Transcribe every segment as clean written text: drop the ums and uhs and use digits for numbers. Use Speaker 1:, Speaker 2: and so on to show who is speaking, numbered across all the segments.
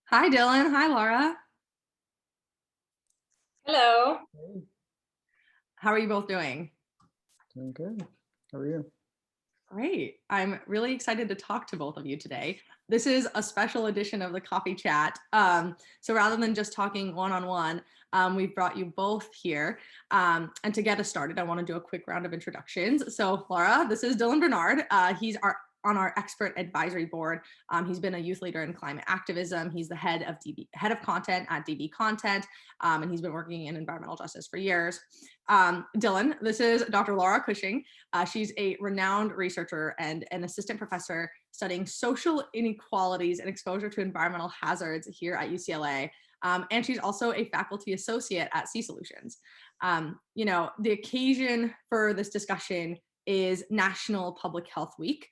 Speaker 1: Hi, Dylan. Hi, Laura.
Speaker 2: Hello.
Speaker 3: Hey,
Speaker 1: How are you both doing?
Speaker 3: doing good. How are you?
Speaker 1: Great. I'm really excited to talk to both of you today. This is a special edition of the Coffee Chat. So rather than just talking one-on-one, we've brought you both here. And to get us started, I want to do a quick round of introductions. So Laura, this is Dillon Bernard. He's on our expert advisory board. He's been a youth leader in climate activism. He's the head of content at DB Content, and he's been working in environmental justice for years. Dillon, this is Dr. Lara Cushing. She's a renowned researcher and an assistant professor studying social inequalities and exposure to environmental hazards here at UCLA. And she's also a faculty associate at Sea Solutions. The occasion for this discussion is National Public Health Week.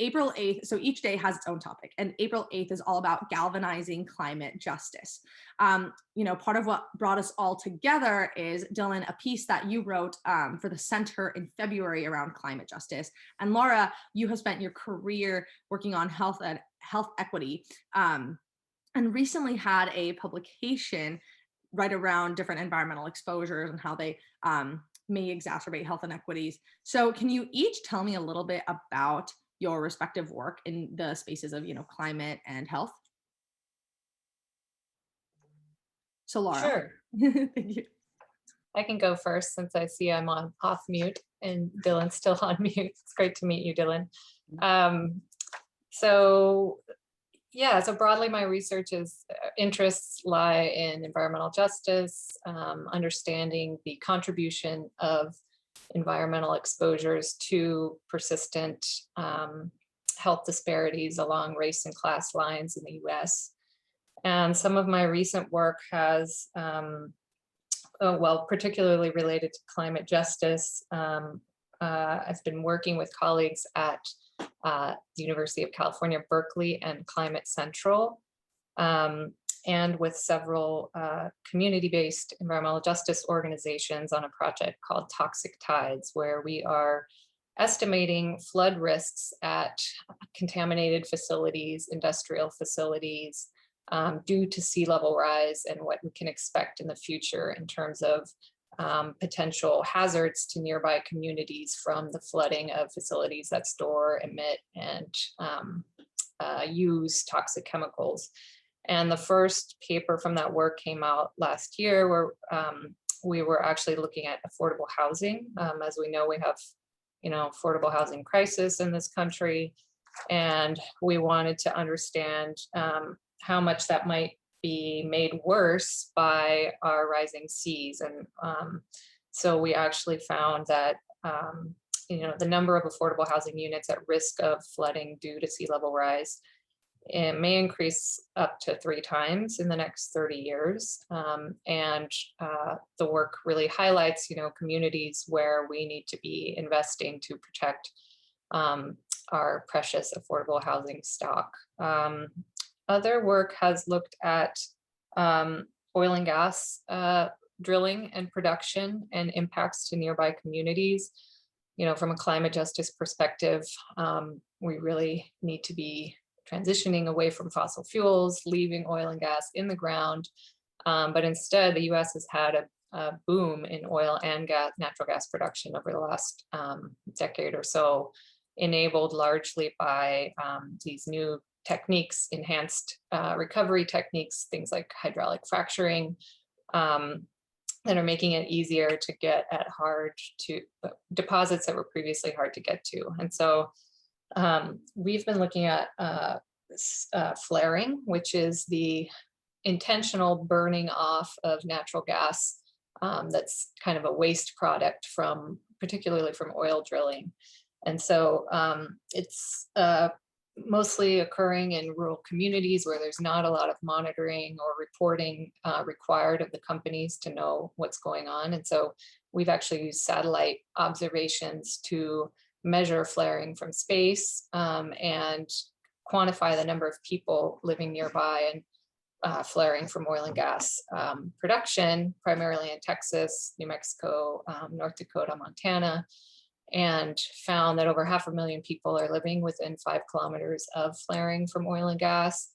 Speaker 1: April 8th, so each day has its own topic, and April 8th is all about galvanizing climate justice. Part of what brought us all together is, Dillon, a piece that you wrote for the Center in February around climate justice. And Laura, you have spent your career working on health equity, and recently had a publication right around different environmental exposures and how they may exacerbate health inequities. So can you each tell me a little bit about your respective work in the spaces of, climate and health? So Laura.
Speaker 2: Sure.
Speaker 1: Thank you.
Speaker 2: I can go first since I see I'm off mute and Dylan's still on mute. It's great to meet you, Dillon. So broadly my research interests lie in environmental justice, understanding the contribution of environmental exposures to persistent health disparities along race and class lines in the US. And some of my recent work has, particularly related to climate justice. I've been working with colleagues at the University of California, Berkeley and Climate Central, and with several community-based environmental justice organizations on a project called Toxic Tides, where we are estimating flood risks at contaminated facilities, industrial facilities, due to sea level rise and what we can expect in the future in terms of potential hazards to nearby communities from the flooding of facilities that store, emit, and use toxic chemicals. And the first paper from that work came out last year, where we were actually looking at affordable housing. As we know, we have, affordable housing crisis in this country, and we wanted to understand how much that might be made worse by our rising seas. And so we actually found that the number of affordable housing units at risk of flooding due to sea level rise, it may increase up to 3 times in the next 30 years. And the work really highlights, communities where we need to be investing to protect our precious affordable housing stock. Other work has looked at oil and gas drilling and production and impacts to nearby communities. From a climate justice perspective, we really need to be transitioning away from fossil fuels, leaving oil and gas in the ground. But instead, the US has had a boom in oil and natural gas production over the last decade or so, enabled largely by these new techniques, enhanced recovery techniques, things like hydraulic fracturing, that are making it easier to get at deposits that were previously hard to get to. And so we've been looking at flaring, which is the intentional burning off of natural gas that's kind of a waste product particularly from oil drilling. And so it's mostly occurring in rural communities where there's not a lot of monitoring or reporting required of the companies to know what's going on. And so we've actually used satellite observations to measure flaring from space and quantify the number of people living nearby and flaring from oil and gas production, primarily in Texas, New Mexico, North Dakota, Montana, and found that over 500,000 people are living within 5 kilometers of flaring from oil and gas.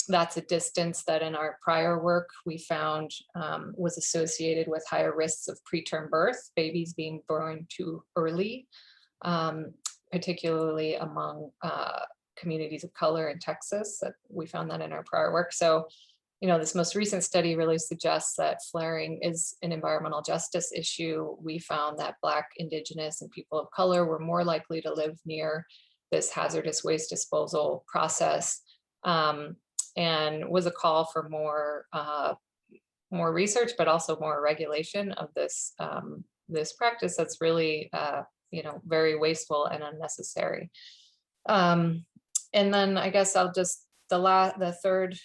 Speaker 2: That's a distance that in our prior work we found was associated with higher risks of preterm birth, babies being born too early, particularly among communities of color in Texas. That we found that in our prior work. So, this most recent study really suggests that flaring is an environmental justice issue. We found that Black, Indigenous, and people of color were more likely to live near this hazardous waste disposal process, and was a call for more research, but also more regulation of this practice that's really very wasteful and unnecessary. And then I guess I'll just the third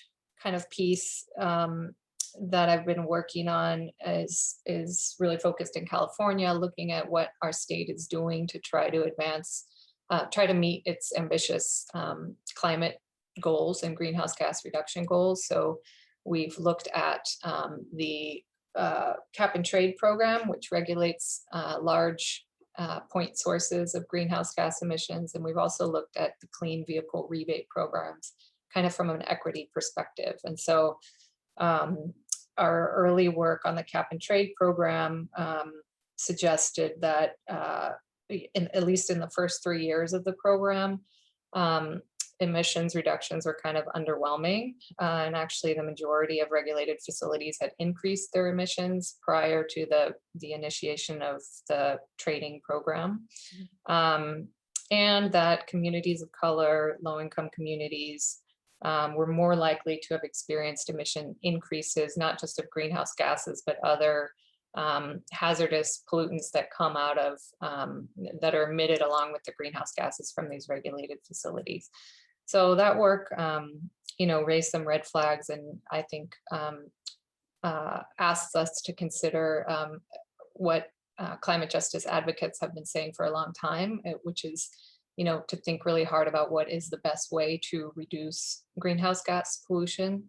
Speaker 2: kind of piece that I've been working on is really focused in California, looking at what our state is doing to try to meet its ambitious climate goals and greenhouse gas reduction goals. So we've looked at the cap and trade program, which regulates large point sources of greenhouse gas emissions. And we've also looked at the clean vehicle rebate programs, kind of from an equity perspective. And so our early work on the cap and trade program suggested that at least in the first 3 years of the program, emissions reductions were kind of underwhelming. And actually the majority of regulated facilities had increased their emissions prior to the initiation of the trading program. And that communities of color, low-income communities, were more likely to have experienced emission increases, not just of greenhouse gases, but other hazardous pollutants that come out of, that are emitted along with the greenhouse gases from these regulated facilities. So that work, raised some red flags, and I think asks us to consider what climate justice advocates have been saying for a long time, which is, to think really hard about what is the best way to reduce greenhouse gas pollution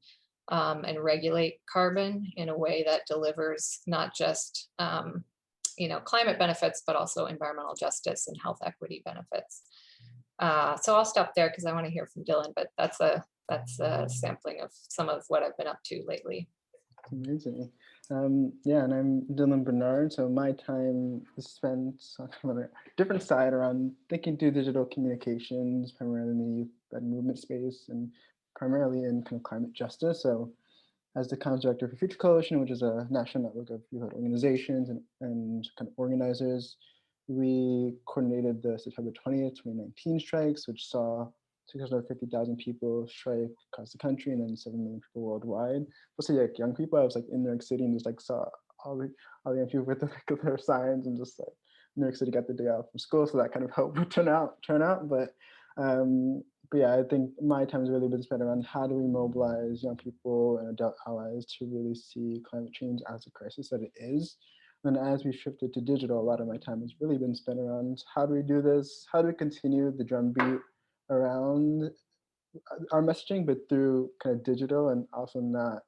Speaker 2: and regulate carbon in a way that delivers not just climate benefits, but also environmental justice and health equity benefits. So I'll stop there because I want to hear from Dillon, but that's a sampling of some of what I've been up to lately.
Speaker 3: Amazing. Yeah, and I'm Dillon Bernard. So my time is spent on a different side around thinking through digital communications, primarily in the youth and movement space, and primarily in kind of climate justice. So as the comms director for Future Coalition, which is a national network of youth organizations and kind of organizers, we coordinated the September 20th, 2019 strikes, which saw 650,000 people strike across the country and then 7 million people worldwide. Mostly like young people. I was like in New York City and just like saw all the young people with their signs, and just like New York City got the day off from school, so that kind of helped turn out. But yeah, I think my time has really been spent around how do we mobilize young people and adult allies to really see climate change as a crisis that it is. And as we shifted to digital, a lot of my time has really been spent around how do we do this? How do we continue the drumbeat around our messaging, but through kind of digital, and also not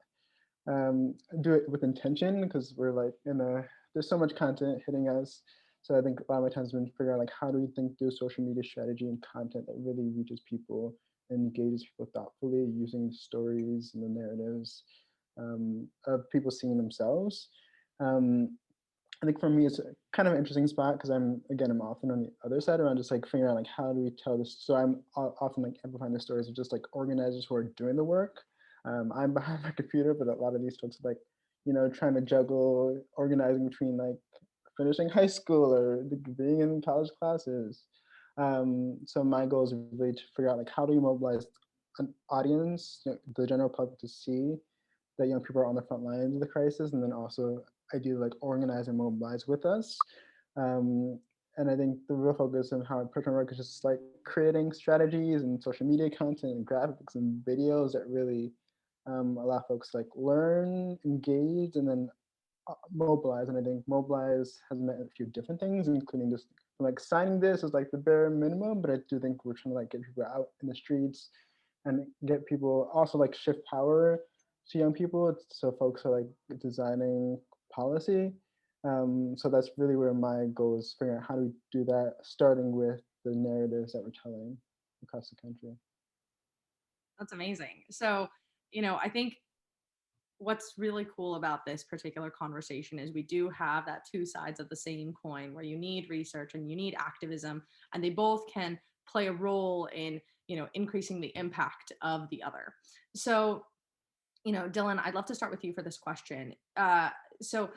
Speaker 3: do it with intention, because we're like there's so much content hitting us. So I think a lot of my time has been figuring out like how do we think through social media strategy and content that really reaches people and engages people thoughtfully, using stories and the narratives of people seeing themselves. I think for me, it's kind of an interesting spot because I'm often on the other side around just like figuring out like how do we tell this. So I'm often like amplifying the stories of just like organizers who are doing the work. I'm behind my computer, but a lot of these folks are like, trying to juggle organizing between like finishing high school or being in college classes. So my goal is really to figure out like how do we mobilize an audience, the general public, to see that young people are on the front lines of the crisis, and then also ideally like organize and mobilize with us. And I think the real focus of how I approach my work is just like creating strategies and social media content and graphics and videos that really allow folks to like learn, engage, and then mobilize. And I think mobilize has meant a few different things, including just like signing this is like the bare minimum, but I do think we're trying to like get people out in the streets and get people also like shift power to young people. So folks are like designing policy. So that's really where my goal is, figuring out how do we do that, starting with the narratives that we're telling across the country.
Speaker 1: That's amazing. So I think what's really cool about this particular conversation is we do have that two sides of the same coin where you need research and you need activism, and they both can play a role in, increasing the impact of the other. So, Dillon, I'd love to start with you for this question. So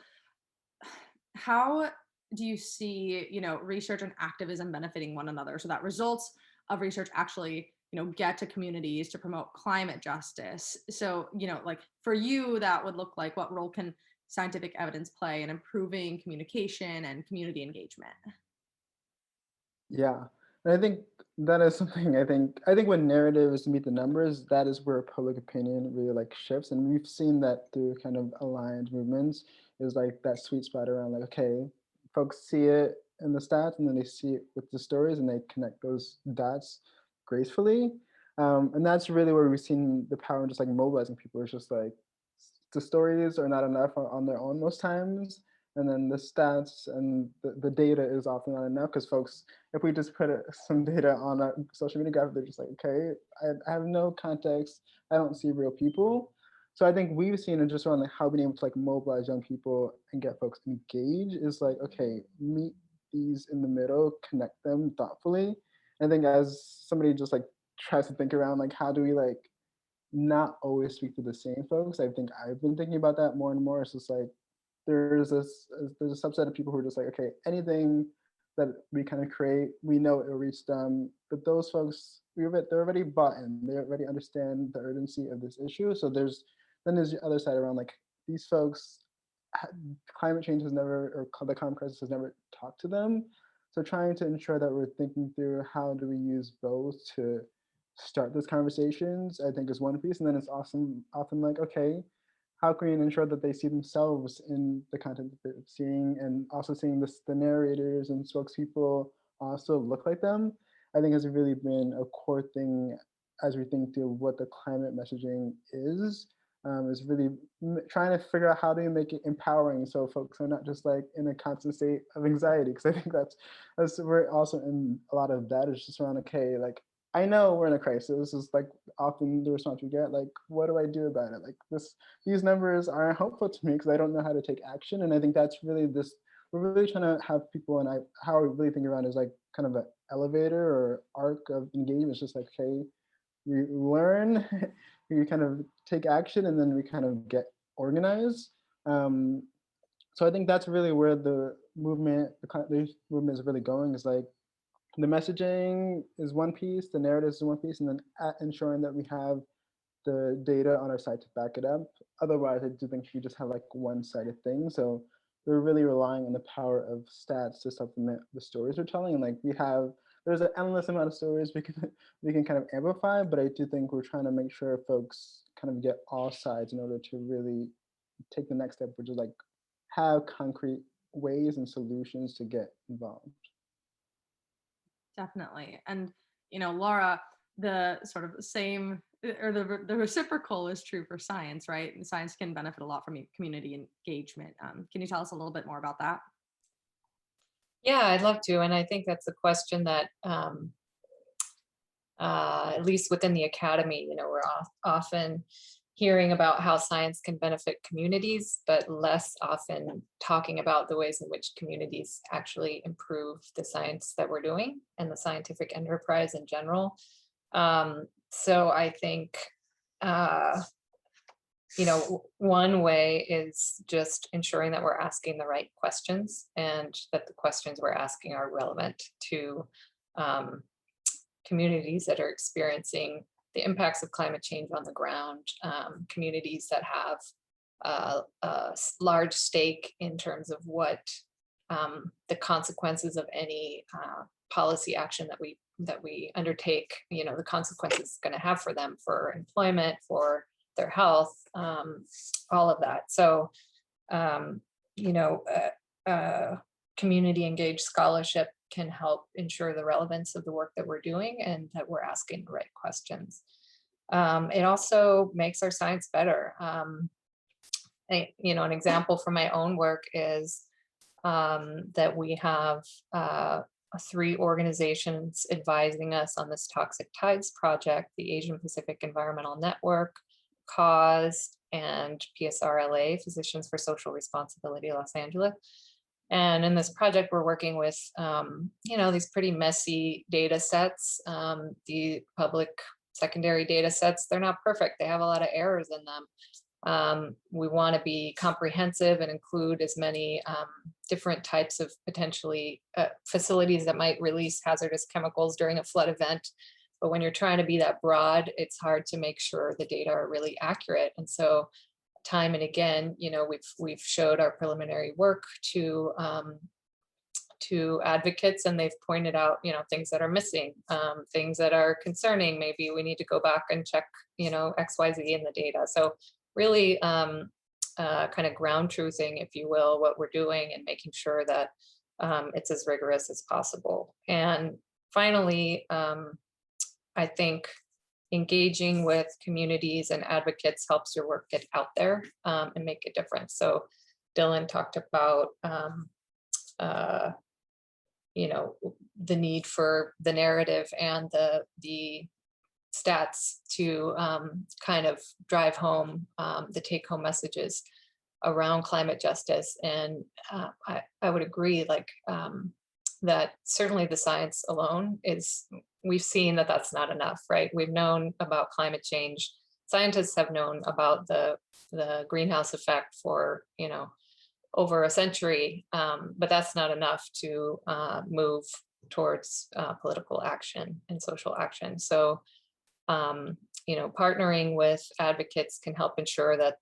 Speaker 1: how do you see, research and activism benefiting one another so that results of research actually, get to communities to promote climate justice? So, like for you, that would look like, what role can scientific evidence play in improving communication and community engagement?
Speaker 3: Yeah, and I think that is something I think when narratives meet the numbers, that is where public opinion really like shifts, and we've seen that through kind of aligned movements. Is like that sweet spot around like, okay, folks see it in the stats, and then they see it with the stories, and they connect those dots gracefully. And that's really where we've seen the power in just like mobilizing people. It's just like the stories are not enough on their own most times, and then the stats and the data is often not enough because folks, if we just put some data on a social media graph, they're just like, okay, I have no context, I don't see real people. So I think we've seen it just around like how being able to like mobilize young people and get folks engaged is like, okay, meet these in the middle, connect them thoughtfully. I think as somebody just like tries to think around like how do we like not always speak to the same folks, I think I've been thinking about that more and more. It's just like there's a subset of people who are just like, okay, anything that we kind of create, we know it'll reach them. But those folks, they're already bought in. They already understand the urgency of this issue. So there's the other side around like these folks, climate change has never, or the climate crisis has never talked to them. So trying to ensure that we're thinking through how do we use both to start those conversations, I think is one piece. And then it's often like, okay, how can we ensure that they see themselves in the content that they're seeing, and also seeing the narrators and spokespeople also look like them, I think has really been a core thing as we think through what the climate messaging is really trying to figure out how do you make it empowering so folks are not just like in a constant state of anxiety, because I think that's where also in a lot of that is just around, okay, like I know we're in a crisis is like often the response we get, like what do I do about it, like these numbers aren't helpful to me because I don't know how to take action. And I think that's really we're really trying to have people, and how I really think around is like kind of an elevator or arc of engagement. It's just like, okay, we learn, we kind of take action, and then we kind of get organized. Um, so I think that's really where the movement is really going, is like the messaging is one piece, the narrative is one piece, and then ensuring that we have the data on our site to back it up. Otherwise, I do think we just have like one-sided thing. So we're really relying on the power of stats to supplement the stories we're telling. And like there's an endless amount of stories we can kind of amplify, but I do think we're trying to make sure folks kind of get all sides in order to really take the next step, which is like have concrete ways and solutions to get involved.
Speaker 1: Definitely. And, Laura, the sort of same or the reciprocal is true for science, right? And science can benefit a lot from community engagement. Can you tell us a little bit more about that?
Speaker 2: Yeah, I'd love to. And I think that's a question that, at least within the academy, we're often hearing about how science can benefit communities, but less often talking about the ways in which communities actually improve the science that we're doing and the scientific enterprise in general. So I think, one way is just ensuring that we're asking the right questions and that the questions we're asking are relevant to communities that are experiencing the impacts of climate change on the ground, communities that have a large stake in terms of what the consequences of any policy action that we undertake, the consequences going to have for them, for employment, for their health, all of that. So, community engaged scholarship can help ensure the relevance of the work that we're doing and that we're asking the right questions. It also makes our science better. An example from my own work is that we have 3 organizations advising us on this toxic tides project: the Asian Pacific Environmental Network, Cause and PSRLA, Physicians for Social Responsibility Los Angeles. And in this project, we're working with, these pretty messy data sets. The public secondary data sets, they're not perfect. They have a lot of errors in them. We want to be comprehensive and include as many different types of potentially facilities that might release hazardous chemicals during a flood event. But when you're trying to be that broad, it's hard to make sure the data are really accurate. And so time and again, we've showed our preliminary work to advocates, and they've pointed out, things that are missing, things that are concerning. Maybe we need to go back and check, XYZ in the data. So really kind of ground truthing, if you will, what we're doing and making sure that it's as rigorous as possible. And finally, I think engaging with communities and advocates helps your work get out there and make a difference. So Dillon talked about, the need for the narrative and the stats to kind of drive home the take-home messages around climate justice. And I would agree, that certainly the science alone we've seen that that's not enough, right? We've known about climate change. Scientists have known about the greenhouse effect for, over a century, but that's not enough to move towards political action and social action. So, partnering with advocates can help ensure that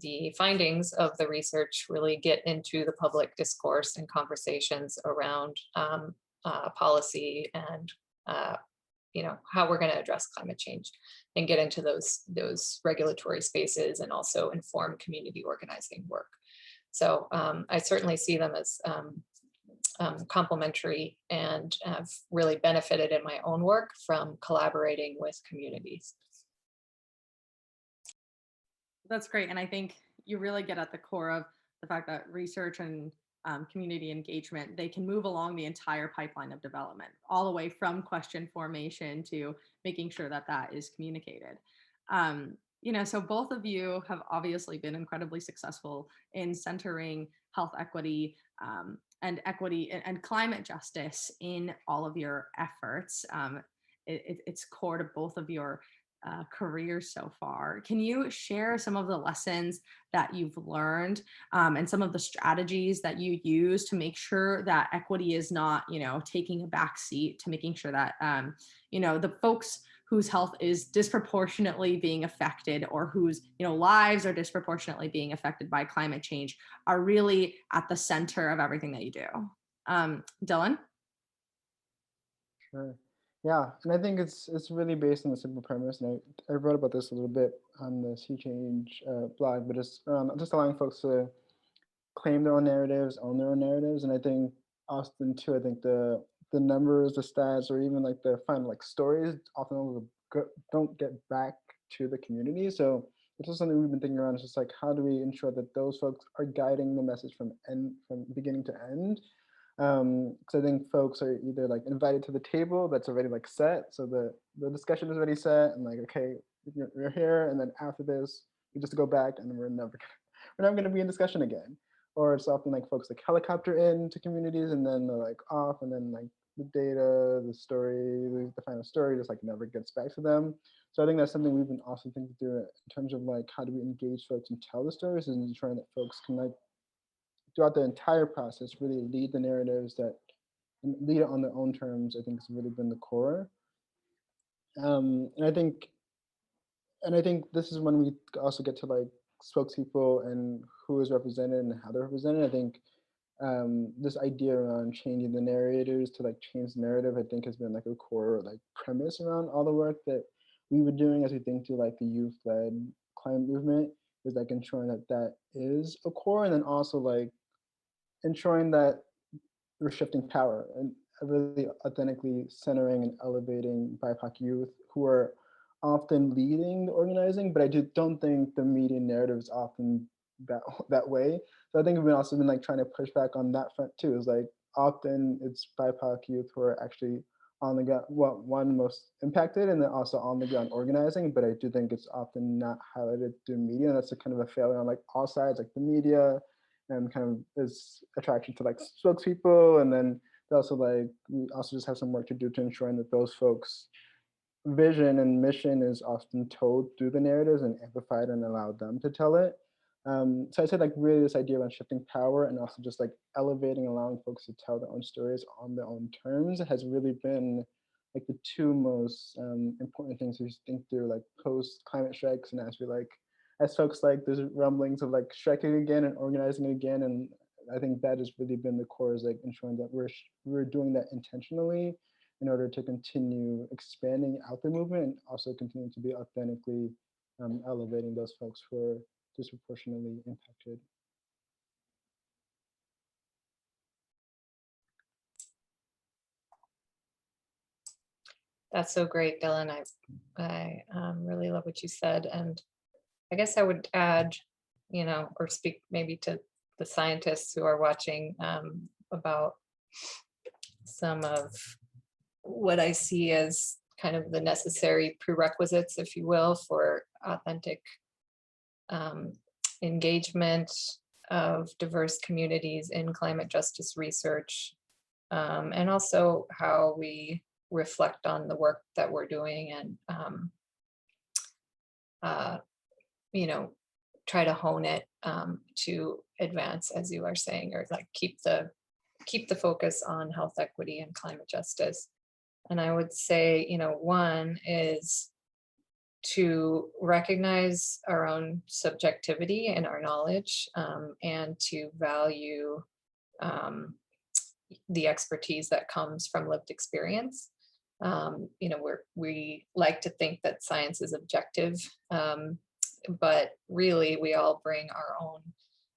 Speaker 2: the findings of the research really get into the public discourse and conversations around policy and how we're going to address climate change, and get into those regulatory spaces, and also inform community organizing work. So I certainly see them as complementary, and have really benefited in my own work from collaborating with communities.
Speaker 1: That's great. And I think you really get at the core of the fact that research and community engagement, they can move along the entire pipeline of development, all the way from question formation to making sure that that is communicated. So both of you have obviously been incredibly successful in centering health equity and equity and climate justice in all of your efforts. It's core to both of your careers so far. Can you share some of the lessons that you've learned and some of the strategies that you use to make sure that equity is not, taking a back seat to making sure that, the folks whose health is disproportionately being affected, or whose, lives are disproportionately being affected by climate change, are really at the center of everything that you do? Dillon?
Speaker 3: Sure. Yeah, and I think it's really based on the simple premise, and I wrote about this a little bit on the Sea Change blog, but it's just allowing folks to claim their own narratives, own their own narratives, and I think often too, I think the numbers, the stats, or even like the final stories often don't get back to the community. So it's just something we've been thinking around. It's just like, how do we ensure that those folks are guiding the message from beginning to end? Because I think folks are either invited to the table that's already set, so the discussion is already set, and okay, you're here, and then after this we just go back, and we're never gonna be in discussion again. Or it's often folks helicopter into communities, and then they're off, and then the data, the story, the final story just never gets back to them. So I think that's something we've been also thinking to do in terms of how do we engage folks and tell the stories, and ensuring that folks can throughout the entire process really lead the narratives and lead it on their own terms. I think has really been the core. And I think this is when we also get to spokespeople and who is represented and how they're represented. I think this idea around changing the narrators to change the narrative, I think has been a core premise around all the work that we were doing as we think through the youth-led climate movement, is ensuring that is a core, and then also ensuring that we're shifting power and really authentically centering and elevating BIPOC youth who are often leading the organizing, but I don't think the media narrative is often that way. So I think we've also been trying to push back on that front too. Is often it's BIPOC youth who are actually on the ground, well, one most impacted, and then also on the ground organizing. But I do think it's often not highlighted through media. And that's a kind of a failure on like all sides, like the media, and kind of is attraction to like spokespeople, and then also like we also just have some work to do to ensuring that those folks' vision and mission is often told through the narratives and amplified and allow them to tell it. So I said like really this idea around shifting power and also just like elevating, allowing folks to tell their own stories on their own terms has really been like the two most important things we think through like post climate strikes, and as we like as folks like there's rumblings of like striking again and organizing again, and I think that has really been the core is like ensuring that we're doing that intentionally in order to continue expanding out the movement and also continue to be authentically elevating those folks who are disproportionately impacted.
Speaker 2: That's so great, Dylan. I really love what you said. And I guess I would add, or speak maybe to the scientists who are watching about some of what I see as kind of the necessary prerequisites, if you will, for authentic engagement of diverse communities in climate justice research, and also how we reflect on the work that we're doing and try to hone it to advance, as you are saying, or like keep the focus on health equity and climate justice. And I would say, one is to recognize our own subjectivity and our knowledge, and to value the expertise that comes from lived experience. We like to think that science is objective, but really we all bring our own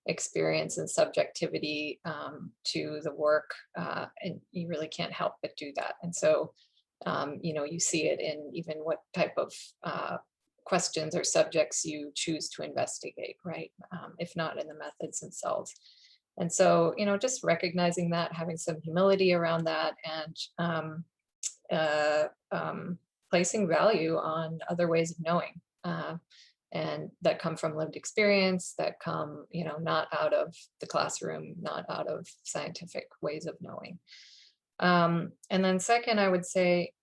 Speaker 2: experience and subjectivity to the work, and you really can't help but do that. And so, you see it in even what type of questions or subjects you choose to investigate, right? If not in the methods themselves. And so, just recognizing that, having some humility around that, and placing value on other ways of knowing, and that come from lived experience, that come, not out of the classroom, not out of scientific ways of knowing. And then second, I would say,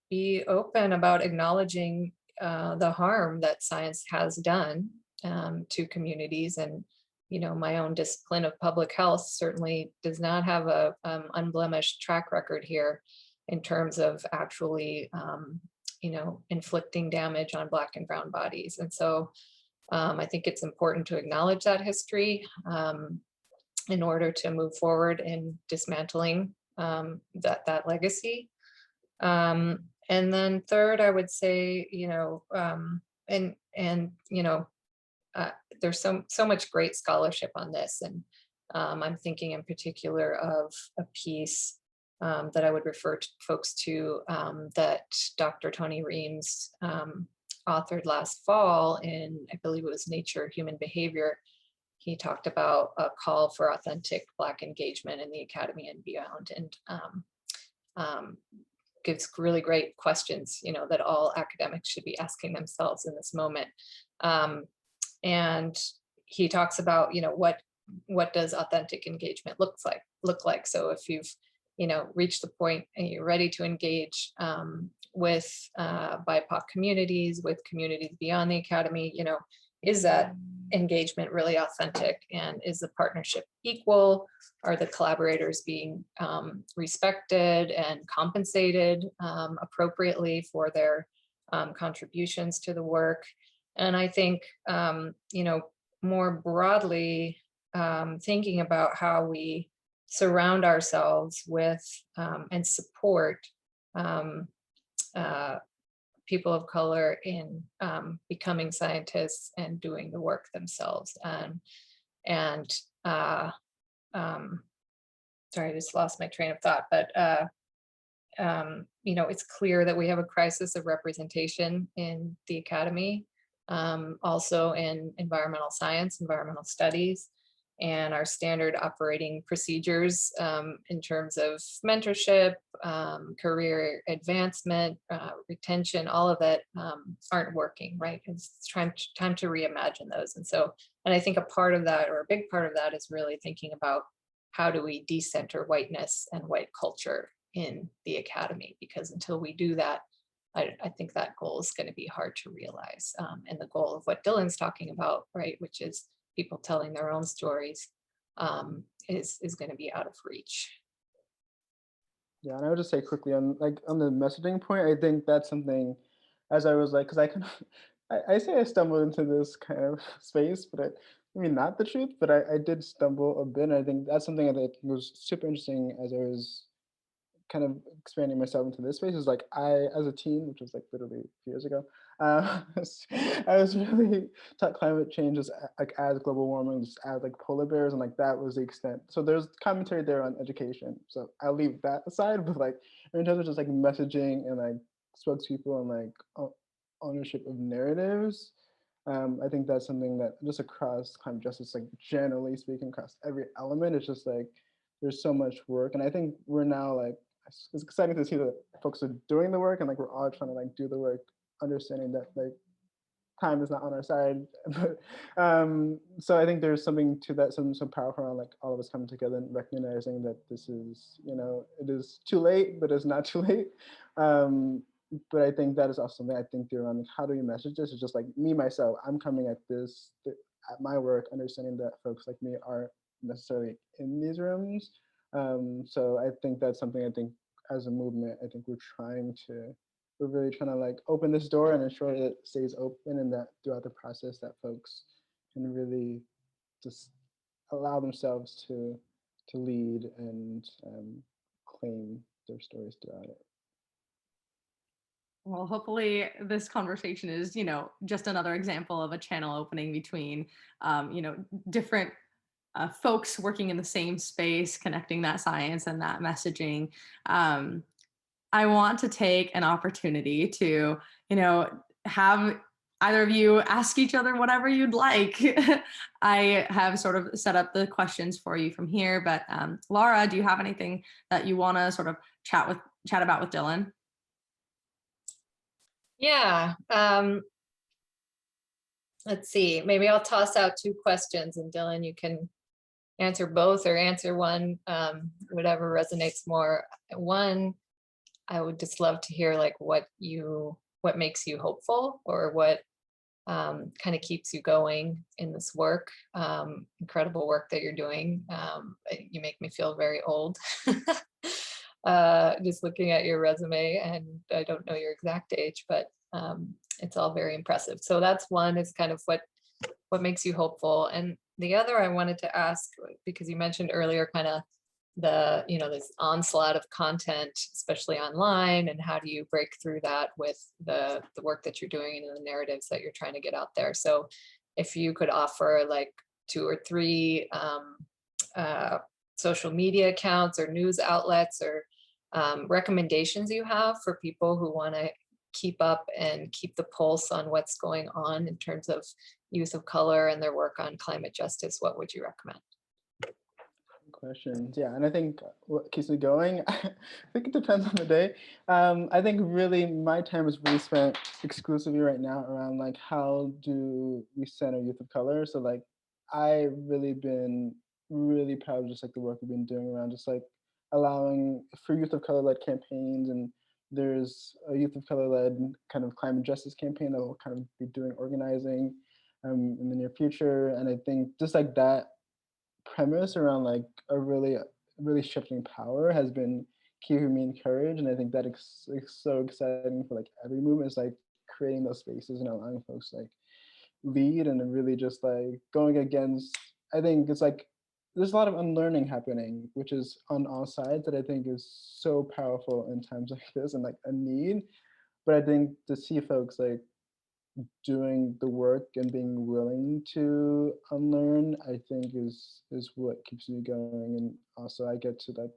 Speaker 2: be open about acknowledging the harm that science has done to communities. And my own discipline of public health certainly does not have a unblemished track record here in terms of actually inflicting damage on Black and brown bodies. And so I think it's important to acknowledge that history in order to move forward in dismantling that legacy. And then third, I would say, there's so much great scholarship on this, and I'm thinking in particular of a piece that I would refer to folks to, that Dr. Tony Reams authored last fall in, I believe it was Nature Human Behavior. He talked about a call for authentic Black engagement in the academy and beyond, and gives really great questions, that all academics should be asking themselves in this moment. And he talks about, what does authentic engagement look like? So if you've, reached the point and you're ready to engage with BIPOC communities, with communities beyond the academy, is that engagement really authentic? And is the partnership equal? Are the collaborators being respected and compensated appropriately for their contributions to the work? And I think, more broadly, thinking about how we surround ourselves with and support people of color in becoming scientists and doing the work themselves. Sorry, I just lost my train of thought, but it's clear that we have a crisis of representation in the academy, also in environmental science, environmental studies. and our standard operating procedures in terms of mentorship, career advancement, retention, all of it aren't working, right? It's time to reimagine those. And I think a part of that, or a big part of that, is really thinking about how do we decenter whiteness and white culture in the academy? Because until we do that, I think that goal is going to be hard to realize. And the goal of what Dillon's talking about, right, which is people telling their own stories, is going to be out of reach.
Speaker 3: Yeah, and I would just say quickly on the messaging point, I think that's something, as I was like, because I kind of, I say I stumbled into this kind of space, but I mean not the truth, but I did stumble a bit. And I think that's something that was super interesting as I was kind of expanding myself into this space. Is like I, as a teen, which was like literally a few years ago, I was really taught climate change as as global warming, just as like polar bears, and like that was the extent. So there's commentary there on education. So I'll leave that aside, but like in terms of just like messaging and like spokespeople and like ownership of narratives. I think that's something that just across climate justice, like generally speaking, across every element, it's just like there's so much work, and I think we're now like it's exciting to see that folks are doing the work, and like we're all trying to like do the work, understanding that like time is not on our side. But so I think there's something to that, something so powerful around like all of us coming together and recognizing that this is, you know, it is too late, but it's not too late. But I think that is also something I think through around like, how do we message this? It's just like me myself, I'm coming at this at my work, understanding that folks like me aren't necessarily in these rooms. So I think that's something I think as a movement, I think we're really trying to like open this door and ensure that it stays open, and that throughout the process that folks can really just allow themselves to lead and claim their stories throughout it.
Speaker 1: Well, hopefully this conversation is, just another example of a channel opening between, different folks working in the same space, connecting that science and that messaging. I want to take an opportunity to, have either of you ask each other whatever you'd like. I have sort of set up the questions for you from here, but Lara, do you have anything that you want to sort of chat about with Dillon?
Speaker 2: Yeah. Let's see. Maybe I'll toss out two questions, and Dillon, you can answer both or answer one, whatever resonates more. One, I would just love to hear like what makes you hopeful, or what kind of keeps you going in this work, incredible work that you're doing. You make me feel very old. Just looking at your resume, and I don't know your exact age, but it's all very impressive. So that's one, is kind of what makes you hopeful. And the other I wanted to ask, because you mentioned earlier kind of this onslaught of content, especially online, and how do you break through that with the work that you're doing and the narratives that you're trying to get out there. So if you could offer like 2 or 3 social media accounts or news outlets, or recommendations you have for people who want to keep up and keep the pulse on what's going on in terms of youth of color and their work on climate justice, what would you recommend?
Speaker 3: Questions, yeah, and I think what keeps me going, I think it depends on the day. I think really my time is really spent exclusively right now around like how do we center youth of color. So like I've really been really proud of just like the work we've been doing around just like allowing for youth of color led campaigns, and there's a youth of color led kind of climate justice campaign that will kind of be doing organizing in the near future. And I think just like that premise around like a really shifting power has been keeping me encouraged, and I think that it's so exciting for like every movement is like creating those spaces and allowing folks like lead, and really just like going against, I think it's like there's a lot of unlearning happening, which is on all sides, that I think is so powerful in times like this and like a need. But I think to see folks like doing the work and being willing to unlearn, I think is what keeps me going. And also I get to like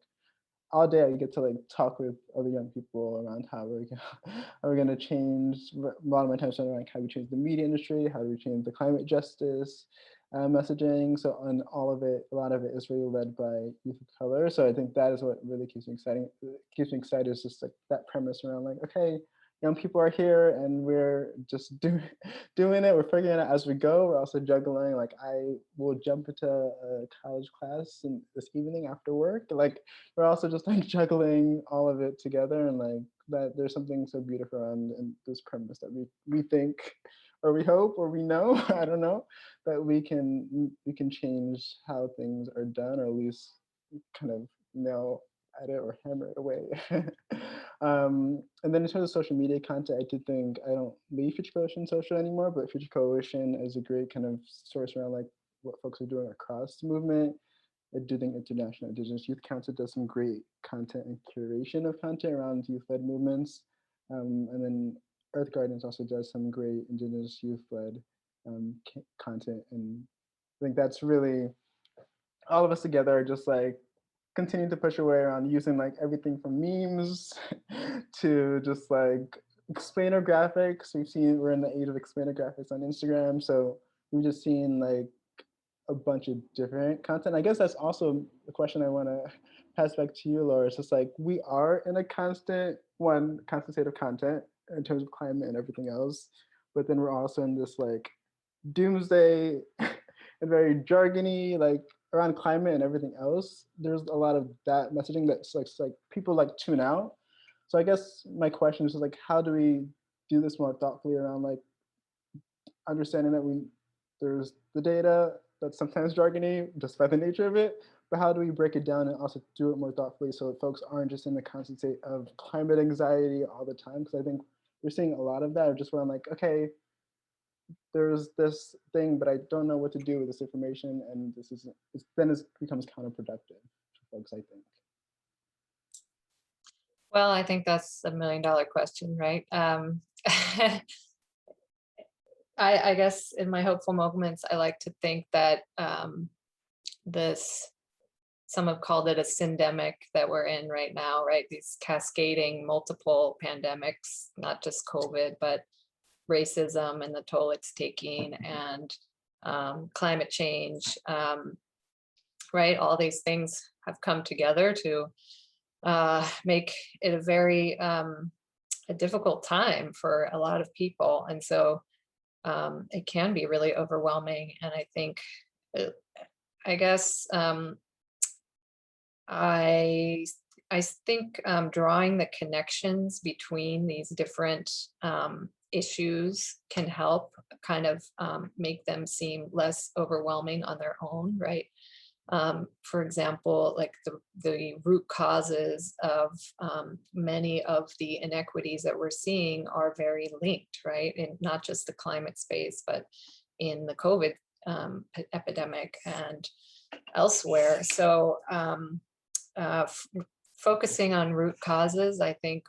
Speaker 3: all day I get to like talk with other young people around how we're gonna change. A lot of my time spent around like how we change the media industry, how do we change the climate justice, messaging. So on all of it, a lot of it is really led by youth of color. So I think that is what really keeps me excited is just like that premise around like, okay, young people are here and we're just doing it. We're figuring it out as we go. We're also juggling. Like I will jump into a college class and this evening after work. Like we're also just like juggling all of it together, and like that there's something so beautiful around in this premise that we think or we hope or we know, I don't know, that we can change how things are done, or at least kind of nail at it or hammer it away. And then in terms of social media content, I do think I don't leave Future Coalition social anymore, but Future Coalition is a great kind of source around like what folks are doing across the movement. I do think International Indigenous Youth Council does some great content and curation of content around youth-led movements. And then Earth Gardens also does some great Indigenous youth-led content. And I think that's really, all of us together are just like continuing to push away around using like everything from memes to just like explainer graphics. We're in the age of explainer graphics on Instagram. So we've just seen like a bunch of different content. I guess that's also the question I want to pass back to you, Laura. It's just like we are in a constant state of content in terms of climate and everything else, but then we're also in this like doomsday and very jargony like around climate and everything else. There's a lot of that messaging that's like people like tune out. So I guess my question is like, how do we do this more thoughtfully around like understanding that there's the data that's sometimes jargony just by the nature of it, but how do we break it down and also do it more thoughtfully so that folks aren't just in the constant state of climate anxiety all the time? Because I think we're seeing a lot of that, just where I'm like, okay, there's this thing, but I don't know what to do with this information, and then it becomes counterproductive for folks, I think.
Speaker 2: Well, I think that's a $1 million question, right? I guess in my hopeful moments, I like to think that some have called it a syndemic that we're in right now, right? These cascading multiple pandemics, not just COVID, but racism and the toll it's taking, and climate change, right? All these things have come together to make it a very a difficult time for a lot of people. And so it can be really overwhelming. And I think, I guess, I think drawing the connections between these different issues can help kind of make them seem less overwhelming on their own, right? For example, like the root causes of many of the inequities that we're seeing are very linked, right? And not just the climate space, but in the COVID epidemic and elsewhere. So focusing on root causes, I think,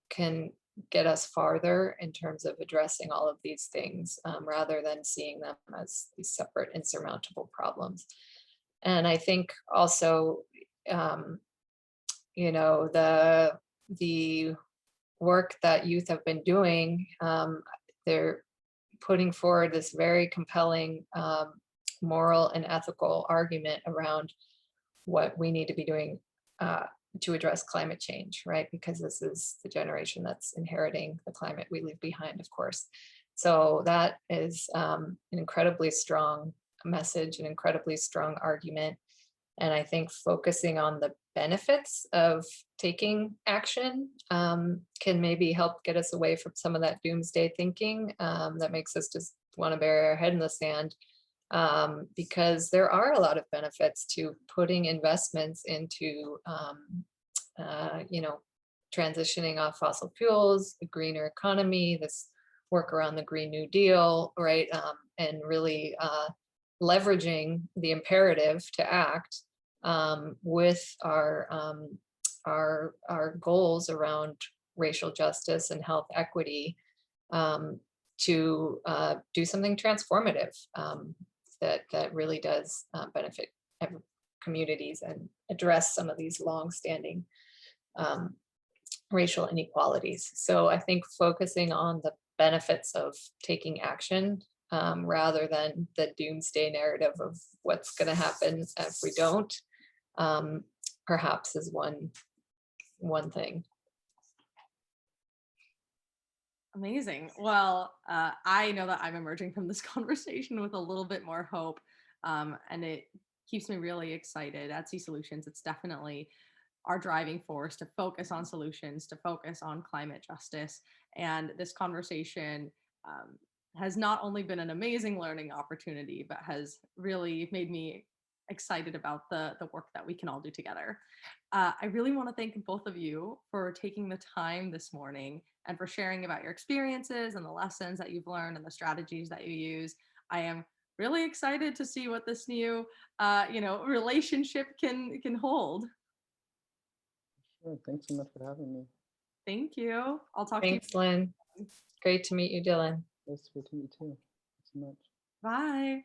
Speaker 2: can get us farther in terms of addressing all of these things rather than seeing them as these separate insurmountable problems. And I think also, you know, the work that youth have been doing, they're putting forward this very compelling moral and ethical argument around what we need to be doing to address climate change, right? Because this is the generation that's inheriting the climate we leave behind, of course. So that is an incredibly strong message, an incredibly strong argument. And I think focusing on the benefits of taking action can maybe help get us away from some of that doomsday thinking that makes us just want to bury our head in the sand. Because there are a lot of benefits to putting investments into, you know, transitioning off fossil fuels, a greener economy, this work around the Green New Deal, right? And really leveraging the imperative to act with our goals around racial justice and health equity to do something transformative that really does benefit communities and address some of these long-standing racial inequalities. So I think focusing on the benefits of taking action rather than the doomsday narrative of what's going to happen if we don't, perhaps is one thing.
Speaker 1: Amazing. Well, I know that I'm emerging from this conversation with a little bit more hope, and it keeps me really excited. At Sea Solutions, it's definitely our driving force to focus on solutions, to focus on climate justice. And this conversation has not only been an amazing learning opportunity, but has really made me excited about the work that we can all do together. I really want to thank both of you for taking the time this morning and for sharing about your experiences and the lessons that you've learned and the strategies that you use. I am really excited to see what this new, relationship can hold.
Speaker 3: Sure. Thanks so much for having me.
Speaker 1: Thank you. I'll talk to you.
Speaker 2: Thanks, Lynn. Great to meet you, Dylan.
Speaker 3: Nice to meet you too. Thanks so much.
Speaker 1: Bye.